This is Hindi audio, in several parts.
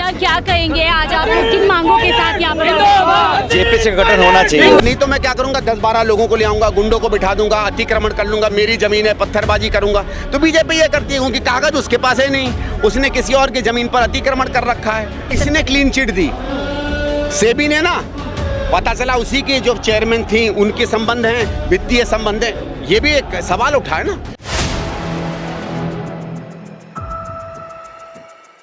सर क्या कहेंगे आज आप लोग किन मांगों के साथ यहाँ पर? जेपी से गठन होना चाहिए। नहीं तो मैं क्या करूंगा, 10-12 लोगों को ले आऊंगा, गुंडों को बिठा दूंगा, अतिक्रमण कर लूंगा, मेरी जमीन है, पत्थरबाजी करूंगा। तो बीजेपी ये करती है क्योंकि कागज उसके पास है नहीं, उसने किसी और की जमीन पर अतिक्रमण कर रखा है। इसने क्लीन चिट दी, सेबी ने ना, पता चला उसी की जो चेयरमैन थी उनके संबंध हैं, वित्तीय संबंध है, ये भी एक सवाल उठा है ना।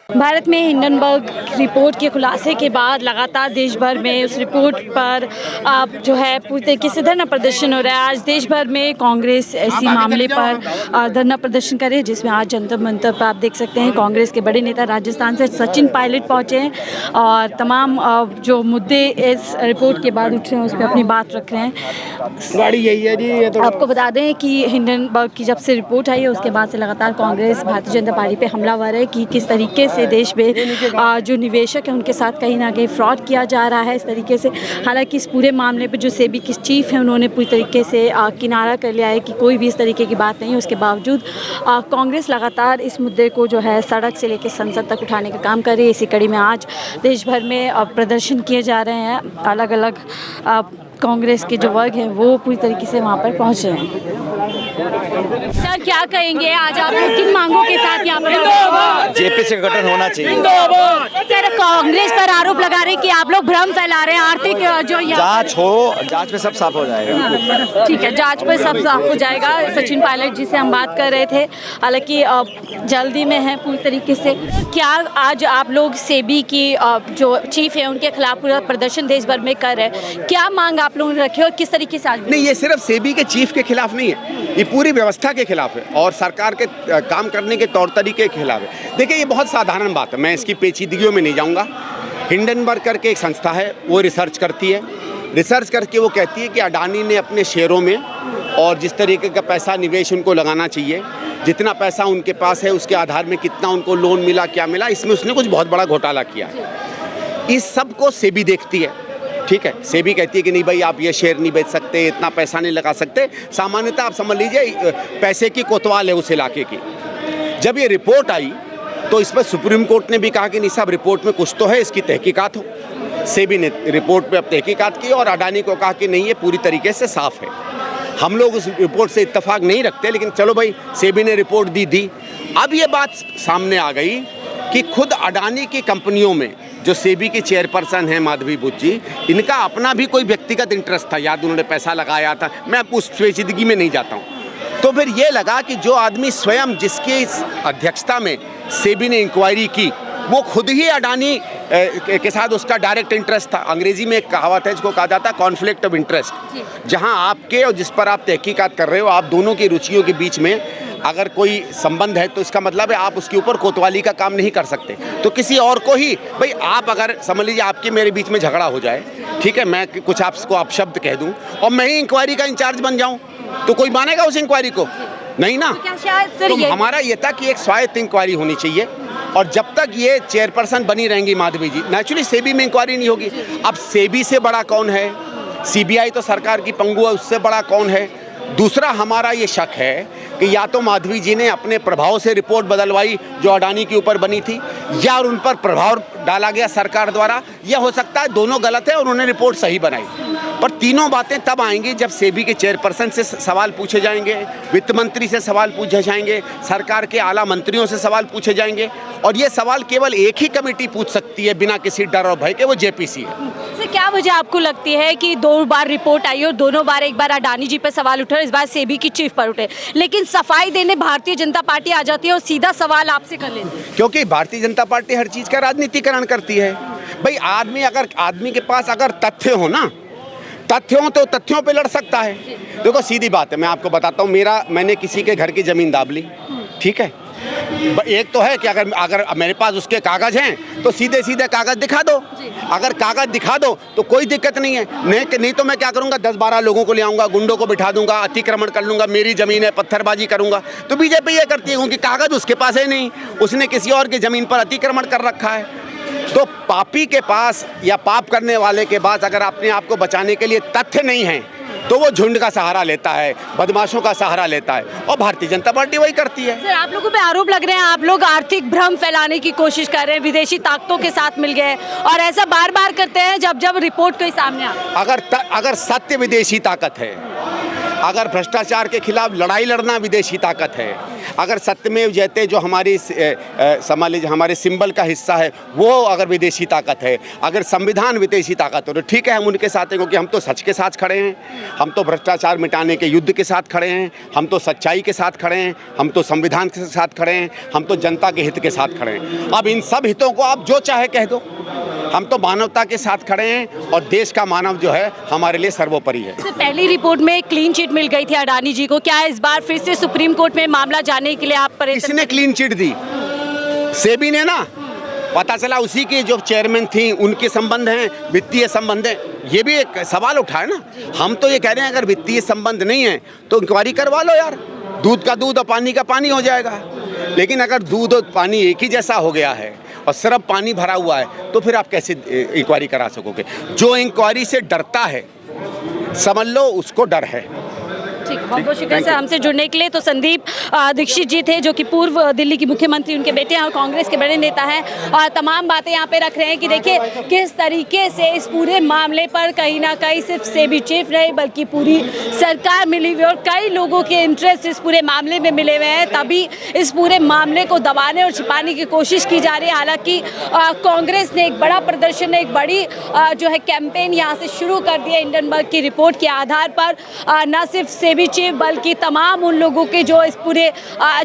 भारत में हिंडनबर्ग रिपोर्ट के खुलासे के बाद लगातार देश भर में उस रिपोर्ट पर जो है पूरी तरीके से धरना प्रदर्शन हो रहा है। आज देश भर में कांग्रेस इसी मामले पर धरना प्रदर्शन करे, जिसमें आज जंतर मंतर पर आप देख सकते हैं कांग्रेस के बड़े नेता राजस्थान से सचिन पायलट पहुंचे हैं और तमाम जो मुद्दे इस रिपोर्ट के बाद उठ रहे हैं उस पर अपनी बात रख रहे हैं। गाड़ी यही है जी, ये तो आपको बता दें कि हिंडनबर्ग की जब से रिपोर्ट आई है उसके बाद से लगातार कांग्रेस भारतीय जनता पार्टी पे हमलावर है कि किस तरीके से देश में जो निवेशक हैं उनके साथ कहीं ना कहीं फ्रॉड किया जा रहा है इस तरीके से। हालांकि इस पूरे मामले पे जो सेबी के चीफ हैं उन्होंने पूरी तरीके से किनारा कर लिया है कि कोई भी इस तरीके की बात नहीं है। उसके बावजूद कांग्रेस लगातार इस मुद्दे को जो है सड़क से लेकर संसद तक उठाने का काम कर रही है। इसी कड़ी में आज देश भर में प्रदर्शन किए जा रहे हैं। अलग अलग कांग्रेस के जो वर्ग हैं वो पूरी तरीके से वहाँ पर पहुँच रहे हैं। सर क्या कहेंगे आज आप लोग किन मांगों के साथ यहाँ पर? जेपी से गठन होना चाहिए। सर कांग्रेस पर आरोप लगा रहे हैं कि आप लोग भ्रम फैला रहे हैं, आर्थिक जो जांच हो, जांच में सब साफ हो जाएगा। ठीक है, जांच पर सब साफ हो जाएगा। सचिन पायलट जी से हम बात कर रहे थे, हालांकि जल्दी में है पूरी तरीके से। क्या आज आप लोग सेबी की जो चीफ है उनके खिलाफ पूरा प्रदर्शन देश भर में कर रहे हैं, क्या मांग आप लोगों ने रखी और किस तरीके से? आज नहीं, ये सिर्फ सेबी के चीफ के खिलाफ नहीं है, ये पूरी व्यवस्था के खिलाफ है और सरकार के काम करने के तौर तरीके के खिलाफ है। देखिए ये बहुत साधारण बात है, मैं इसकी पेचीदगियों में नहीं जाऊंगा। हिंडनबर्ग करके एक संस्था है, वो रिसर्च करती है, रिसर्च करके वो कहती है कि अडानी ने अपने शेयरों में और जिस तरीके का पैसा निवेश उनको लगाना चाहिए, जितना पैसा उनके पास है उसके आधार में कितना उनको लोन मिला, क्या मिला, इसमें उसने कुछ बहुत बड़ा घोटाला किया है। इस सब को सेबी देखती है, ठीक है। सेबी कहती है कि नहीं भाई आप ये शेयर नहीं बेच सकते, इतना पैसा नहीं लगा सकते। सामान्यतः आप समझ लीजिए पैसे की कोतवाल है उस इलाके की। जब ये रिपोर्ट आई तो इस पर सुप्रीम कोर्ट ने भी कहा कि नहीं साहब रिपोर्ट में कुछ तो है, इसकी तहकीकात हो। सेबी ने रिपोर्ट पे अब तहकीकात की और अडानी को कहा कि नहीं ये पूरी तरीके से साफ है। हम लोग उस रिपोर्ट से इत्तेफाक नहीं रखते, लेकिन चलो भाई सेबी ने रिपोर्ट दी। अब ये बात सामने आ गई कि खुद अडानी की कंपनियों में जो सेबी की चेयरपर्सन हैं माधवी बुद्ध जी, इनका अपना भी कोई व्यक्तिगत इंटरेस्ट था, याद उन्होंने पैसा लगाया था, मैं उस पेचीदगी में नहीं जाता हूँ। तो फिर ये लगा कि जो आदमी स्वयं जिसकी अध्यक्षता में सेबी ने इंक्वायरी की वो खुद ही अडानी के साथ उसका डायरेक्ट इंटरेस्ट था। अंग्रेजी में एक कहावत है जिसको कहा जाता है कॉन्फ्लिक्ट ऑफ इंटरेस्ट, जहां आपके और जिस पर आप तहकीकात कर रहे हो आप दोनों की रुचियों के बीच में अगर कोई संबंध है तो इसका मतलब है आप उसके ऊपर कोतवाली का काम नहीं कर सकते। तो किसी और को ही भाई आप अगर समझ लीजिए आपके मेरे बीच में झगड़ा हो जाए, ठीक है, मैं कुछ आपको अपशब्द कह दूं और मैं ही इंक्वायरी का इंचार्ज बन जाऊं तो कोई मानेगा उस इंक्वायरी को? नहीं ना। तो हमारा ये था कि एक स्वायत्त इंक्वायरी होनी चाहिए और जब तक ये चेयरपर्सन बनी रहेंगी माधवी जी, नेचुरली सेबी में इंक्वायरी नहीं होगी। अब सेबी से बड़ा कौन है? सीबीआई तो सरकार की पंगु है, उससे बड़ा कौन है? दूसरा हमारा ये शक है कि या तो माधवी जी ने अपने प्रभाव से रिपोर्ट बदलवाई जो अडानी के ऊपर बनी थी, या उन पर प्रभाव डाला गया सरकार द्वारा, या हो सकता है दोनों गलत है और उन्होंने रिपोर्ट सही बनाई। पर तीनों बातें तब आएंगी जब सेबी के चेयरपर्सन से सवाल पूछे जाएंगे, वित्त मंत्री से सवाल पूछे जाएंगे, सरकार के आला मंत्रियों से सवाल पूछे जाएंगे और ये सवाल केवल एक ही कमेटी पूछ सकती है बिना किसी डर और भय के, वो जेपीसी है। सर क्या वजह आपको लगती है कि 2 बार रिपोर्ट आई और दोनों बार, एक बार अडानी जी पर सवाल उठे और इस बार सेबी की चीफ पर उठे, लेकिन सफाई देने भारतीय जनता पार्टी आ जाती है और सीधा सवाल आपसे कर लेती है? क्योंकि भारतीय जनता पार्टी हर चीज़ का राजनीतिकरण करती है। भाई आदमी के पास अगर तथ्य हो ना, तथ्य हो तो तथ्यों पे लड़ सकता है। देखो सीधी बात है, मैं आपको बताता हूँ, मैंने किसी के घर की ज़मीन दाब ली, ठीक है। एक तो है कि अगर मेरे पास उसके कागज हैं तो सीधे सीधे कागज दिखा दो, अगर कागज दिखा दो तो कोई दिक्कत नहीं है। नहीं तो मैं क्या करूंगा, 10-12 लोगों को ले आऊंगा, गुंडों को बिठा दूंगा, अतिक्रमण कर लूंगा, मेरी जमीन है, पत्थरबाजी करूंगा। तो बीजेपी ये करती है क्योंकि कागज उसके पास है नहीं, उसने किसी और की जमीन पर अतिक्रमण कर रखा है। तो पापी के पास या पाप करने वाले के पास अगर अपने आप को बचाने के लिए तथ्य नहीं है तो वो झुंड का सहारा लेता है, बदमाशों का सहारा लेता है, और भारतीय जनता पार्टी वही करती है। सर, आप लोगों पे आरोप लग रहे हैं, आप लोग आर्थिक भ्रम फैलाने की कोशिश कर रहे हैं, विदेशी ताकतों के साथ मिल गए, और ऐसा बार बार करते हैं जब जब रिपोर्ट कोई सामने आता। अगर सत्य विदेशी ताकत है, अगर भ्रष्टाचार के खिलाफ लड़ाई लड़ना विदेशी ताकत है, अगर सत्यमेव जयते जो हमारी समझ लीजिए हमारे सिंबल का हिस्सा है वो अगर विदेशी ताकत है, अगर संविधान विदेशी ताकत हो, तो ठीक है हम उनके साथ हैं, क्योंकि हम तो सच के साथ खड़े हैं, हम तो भ्रष्टाचार मिटाने के युद्ध के साथ खड़े हैं, हम तो सच्चाई के साथ खड़े हैं, हम तो संविधान के साथ खड़े हैं, हम तो जनता के हित के साथ खड़े हैं। अब इन सब हितों को आप जो चाहे कह दो, हम तो मानवता के साथ खड़े हैं और देश का मानव जो है हमारे लिए सर्वोपरि है। पहली रिपोर्ट में क्लीन चिट मिल गई थी अडानी जी को, क्या इस बार फिर से सुप्रीम कोर्ट में मामला जाने के लिए आप किसने क्लीन चिट दी? सेबी ने ना, पता चला उसी की जो चेयरमैन थी उनके संबंध हैं, वित्तीय संबंध है, ये भी एक सवाल उठा है ना। हम तो ये कह रहे हैं अगर वित्तीय संबंध नहीं है तो इंक्वायरी करवा लो यार, दूध का दूध और पानी का पानी हो जाएगा। लेकिन अगर दूध और पानी एक ही जैसा हो गया है और सिर्फ पानी भरा हुआ है तो फिर आप कैसे इंक्वायरी करा सकोगे? जो इंक्वायरी से डरता है समझ लो उसको डर है। ठीक, बहुत बहुत शुक्रिया सर हमसे जुड़ने के लिए। तो संदीप दीक्षित जी थे जो कि पूर्व दिल्ली की मुख्यमंत्री, उनके बेटे हैं और कांग्रेस के बड़े नेता हैं, और तमाम बातें यहाँ पे रख रहे हैं कि देखिए किस तरीके से इस पूरे मामले पर कहीं ना कहीं सिर्फ सेबी चीफ नहीं बल्कि पूरी सरकार मिली हुई और कई लोगों के इंटरेस्ट इस पूरे मामले में मिले हुए हैं, तभी इस पूरे मामले को दबाने और छिपाने की कोशिश की जा रही है। हालांकि कांग्रेस ने एक बड़ा प्रदर्शन, एक बड़ी जो है कैंपेन यहाँ से शुरू कर दिया हिंडनबर्ग की रिपोर्ट के आधार पर, न सिर्फ सेबी चीफ बल्कि तमाम उन लोगों के जो इस पूरे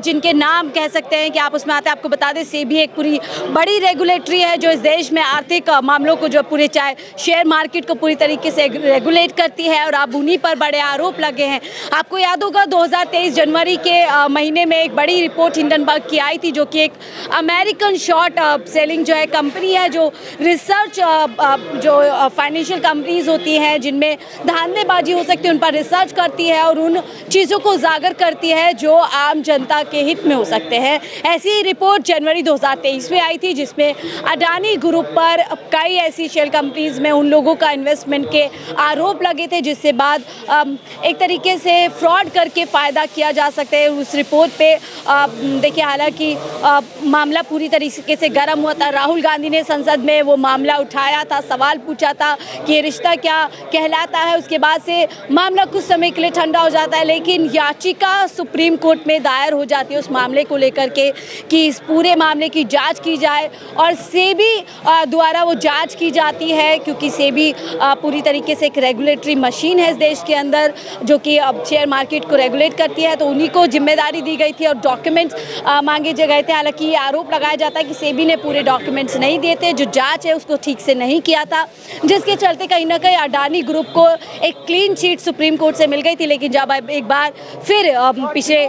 जिनके नाम कह सकते हैं कि आप उसमें आते हैं। आपको बता दें सेबी एक पूरी बड़ी रेगुलेटरी है जो इस देश में आर्थिक मामलों को जो पूरे चाहे शेयर मार्केट को पूरी तरीके से रेगुलेट करती है, और अब उन्हीं पर बड़े आरोप लगे हैं। आपको याद होगा 2023 जनवरी के महीने में एक बड़ी रिपोर्ट हिंडनबर्ग की आई थी जो कि एक अमेरिकन शॉर्ट सेलिंग जो है कंपनी है जो रिसर्च जो फाइनेंशियल कंपनीज होती हैं जिनमें धांधलेबाजी हो सकती है उन पर रिसर्च करती है और उन चीज़ों को उजागर करती है जो आम जनता के हित में हो सकते हैं। ऐसी ही रिपोर्ट जनवरी 2023 में आई थी जिसमें अडानी ग्रुप पर कई ऐसी शेल कंपनीज में उन लोगों का इन्वेस्टमेंट के आरोप लगे थे जिससे बाद एक तरीके से फ्रॉड करके फ़ायदा किया जा सकता है। उस रिपोर्ट पे देखिए हालांकि मामला पूरी तरीके से गर्म हुआ था। राहुल गांधी ने संसद में वो मामला उठाया था, सवाल पूछा था कि ये रिश्ता क्या कहलाता है। उसके बाद से मामला कुछ समय के लिए ठंडा हो जाता है, लेकिन याचिका सुप्रीम कोर्ट में दायर हो जाती है उस मामले को लेकर के कि इस पूरे मामले की जांच की जाए, और सेबी द्वारा वो जांच की जाती है क्योंकि सेबी पूरी तरीके से एक रेगुलेटरी मशीन है इस देश के अंदर जो कि अब शेयर मार्केट को रेगुलेट करती है, तो उन्हीं को जिम्मेदारी दी गई थी और डॉक्यूमेंट्स मांगे गए थे। हालांकि ये आरोप लगाया जाता है कि सेबी ने पूरे डॉक्यूमेंट्स नहीं दिए थे, जो जाँच है उसको ठीक से नहीं किया था, जिसके चलते कहीं ना कहीं अडानी ग्रुप को एक क्लीन चिट सुप्रीम कोर्ट से मिल गई थी। लेकिन जब एक बार फिर पिछले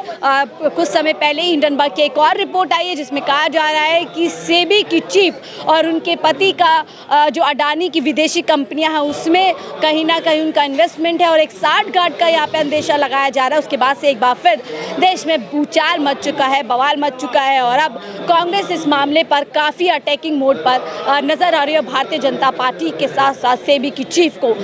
कुछ समय पहले ही हिंडनबर्ग की एक और रिपोर्ट आई है जिसमें कहा जा रहा है कि सेबी की चीफ और उनके पति का जो अडानी की विदेशी कंपनियां हैं उसमें कहीं ना कहीं उनका इन्वेस्टमेंट है और एक साठगांठ का यहाँ पे अंदेशा लगाया जा रहा है। उसके बाद से एक बार फिर देश में भूचाल मच चुका है, बवाल मच चुका है, और अब कांग्रेस इस मामले पर काफ़ी अटैकिंग मोड पर नज़र आ रही है। भारतीय जनता पार्टी के साथ साथ सेबी की चीफ को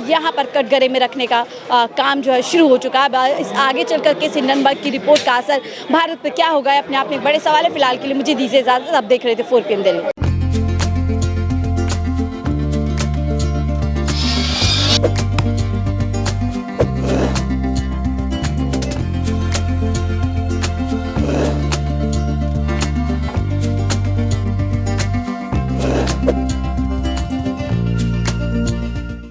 यहाँ पर कटघरे में रखने का काम जो है शुरू हो चुका है। इस आगे चल कर के हिंडनबर्ग की रिपोर्ट का असर भारत पर क्या होगा अपने आप में एक बड़े सवाल है। फिलहाल के लिए मुझे दीजिए इजाज़त, आप देख रहे थे 4 PM दिल्ली।